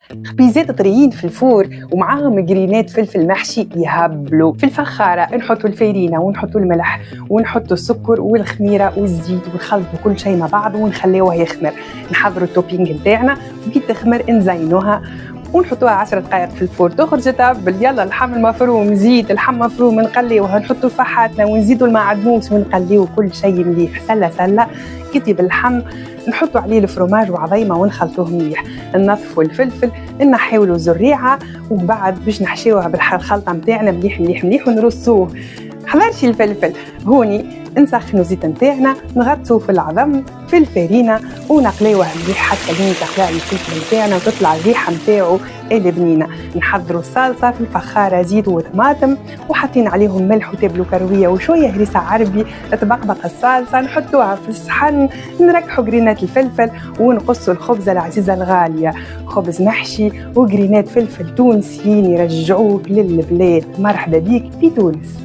خبيزات طريين في الفور ومعاهم جرينات فلفل محشي يهبلوا. في الفخارة نحطوا الفيرينة ونحطوا الملح ونحطوا السكر والخميرة والزيت ونخلطوا كل شيء مع بعض ونخليوه يخمر. نحضروا التوبينج نتاعنا وكي تخمر نزينوها ونحطوها 10 دقائق في الفور تخرج تهبل. يلا اللحم المفروم، زيت اللحم مفروم نقليوها، نحطوا فحاتنا ونزيدوا المعدنوس ونقليو كل شيء مليح سلة. كتب اللحم نحطوا عليه الفرماج وعظيمه ونخلطوه مليح. ننظفوا الفلفل نحيولوا الزريعه ومن بعد باش نحشيوها بالخلطه نتاعنا مليح ونرصوه. حضرتي الفلفل هوني نسخنوا زيت نتاعنا نغطسوه في العظم في الفرينه ونقليوه مليح حتى لين تخلع الفلفل نتاعنا وتطلع الريحه نتاعو البنينه. نحضروا الصلصه في الفخاره زيت وطماطم وحاطين عليهم ملح وتبلو كرويه وشويه هريسه عربي. تبقبق الصلصه نحطوها في الصحن، نركحوا جرينات الفلفل ونقصوا الخبزه العزيزه الغاليه، خبز محشي وجرينات فلفل تونسيين يرجعوك للبلاد. مرحبا بيك في تونس.